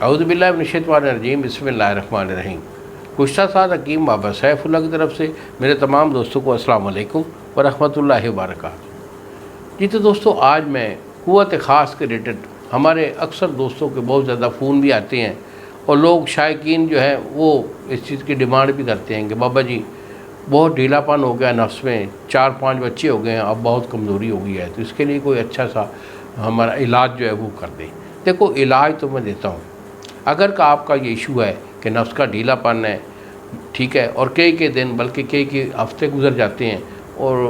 اعوذ باللہ من الشیطان الرجیم، بسم اللہ الرحمن الرحیم۔ گزشتہ سال حکیم بابا سیف اللہ کی طرف سے میرے تمام دوستوں کو السلام علیکم ورحمۃ اللہ وبرکاتہ۔ جی تو دوستو، آج میں قوت خاص کے ریلیٹڈ ہمارے اکثر دوستوں کے بہت زیادہ فون بھی آتے ہیں اور لوگ شائقین جو ہیں وہ اس چیز کی ڈیمانڈ بھی کرتے ہیں کہ بابا جی بہت ڈھیلا پن ہو گیا نفس میں، 4-5 بچے ہو گئے ہیں، اب بہت کمزوری ہو گئی ہے، تو اس کے لیے کوئی اچھا سا ہمارا علاج جو ہے وہ کر دیں۔ دیکھو، علاج تو میں دیتا ہوں، اگر کہ آپ کا یہ ایشو ہے کہ نفس کا ڈھیلا پن ہے، ٹھیک ہے، اور کئی دن بلکہ کئی ہفتے گزر جاتے ہیں اور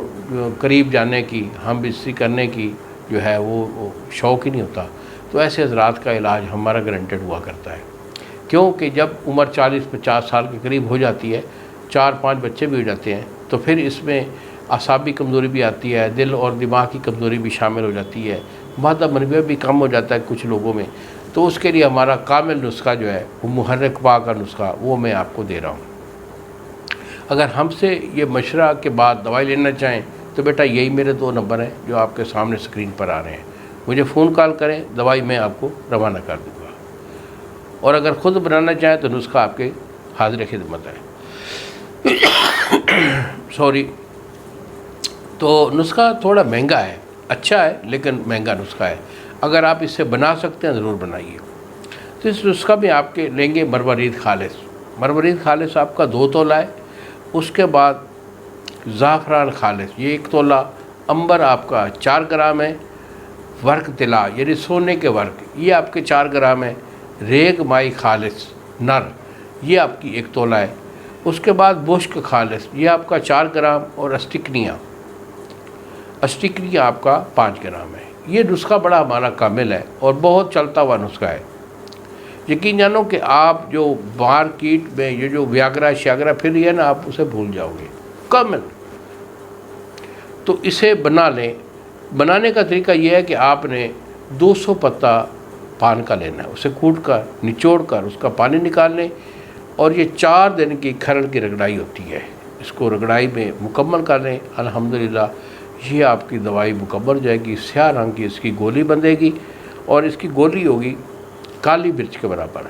قریب جانے کی، ہم بستری کرنے کی جو ہے وہ شوق ہی نہیں ہوتا، تو ایسے حضرات کا علاج ہمارا گارنٹیڈ ہوا کرتا ہے۔ کیونکہ جب عمر 40-50 سال کے قریب ہو جاتی ہے، 4-5 بچے بھی ہو جاتے ہیں، تو پھر اس میں اعصابی کمزوری بھی آتی ہے، دل اور دماغ کی کمزوری بھی شامل ہو جاتی ہے، مادہ منویہ بھی کم ہو جاتا ہے کچھ لوگوں میں۔ تو اس کے لیے ہمارا کامل نسخہ جو ہے وہ محرک با کا نسخہ وہ میں آپ کو دے رہا ہوں۔ اگر ہم سے یہ مشورہ کے بعد دوائی لینا چاہیں تو بیٹا یہی میرے 2 نمبر ہیں جو آپ کے سامنے اسکرین پر آ رہے ہیں، مجھے فون کال کریں، دوائی میں آپ کو روانہ کر دوں گا، اور اگر خود بنانا چاہیں تو نسخہ آپ کے حاضر خدمت ہے۔ تو نسخہ تھوڑا مہنگا ہے، اچھا ہے لیکن مہنگا نسخہ ہے۔ اگر آپ اس سے بنا سکتے ہیں ضرور بنائیے۔ تو اس نسخہ میں آپ کے لیں گے مروارید خالص۔ مروارید خالص آپ کا 2 تولہ ہے، اس کے بعد زعفران خالص یہ 1 تولہ، عنبر آپ کا 4 گرام ہے، ورق طلا یعنی سونے کے ورق یہ آپ کے 4 گرام ہے، ریگ مائی خالص نر یہ آپ کی 1 تولہ ہے، اس کے بعد بشک خالص یہ آپ کا 4 گرام، اور اسٹکنیا آپ کا 5 گرام ہے۔ یہ نسخہ بڑا ہمارا کامل ہے اور بہت چلتا ہوا نسخہ ہے۔ یقین جانو کہ آپ جو مارکیٹ میں یہ جو ویاگرا شیاگرا پھر یہ نا، آپ اسے بھول جاؤ گے کامل۔ تو اسے بنا لیں۔ بنانے کا طریقہ یہ ہے کہ آپ نے 200 پتا پان کا لینا ہے، اسے کوٹ کر نچوڑ کر اس کا پانی نکال لیں، اور یہ 4 دن کی کھرڑ کی رگڑائی ہوتی ہے، اس کو رگڑائی میں مکمل کر لیں۔ الحمدللہ یہ آپ کی دوائی مکمل ہو جائے گی، سیاہ رنگ کی اس کی گولی بندھے گی، اور اس کی گولی ہوگی کالی مرچ کے برابر۔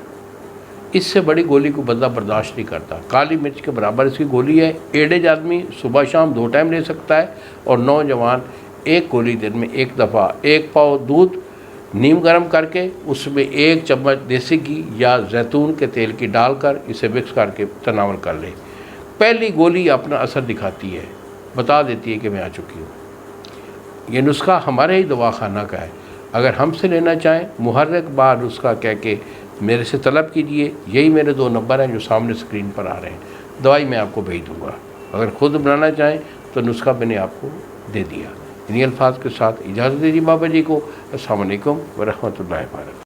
اس سے بڑی گولی کو بندہ برداشت نہیں کرتا، کالی مرچ کے برابر اس کی گولی ہے۔ ایڈج آدمی صبح شام 2 ٹائم لے سکتا ہے، اور نوجوان 1 گولی دن میں 1 دفعہ 1 پاؤ دودھ نیم گرم کر کے اس میں 1 چمچ دیسی گھی یا زیتون کے تیل کی ڈال کر اسے مکس کر کے تناول کر لے۔ پہلی گولی اپنا اثر دکھاتی ہے، بتا دیتی ہے کہ میں آ چکی ہوں۔ یہ نسخہ ہمارے ہی دواخانہ کا ہے، اگر ہم سے لینا چاہیں محرک با نسخہ کہہ کے میرے سے طلب کیجئے۔ یہی میرے 2 نمبر ہیں جو سامنے اسکرین پر آ رہے ہیں، دوائی میں آپ کو بھیج دوں گا۔ اگر خود بنانا چاہیں تو نسخہ میں نے آپ کو دے دیا۔ انہی الفاظ کے ساتھ اجازت دیجیے بابا جی کو۔ السلام علیکم ورحمۃ اللہ وبرکاتہ۔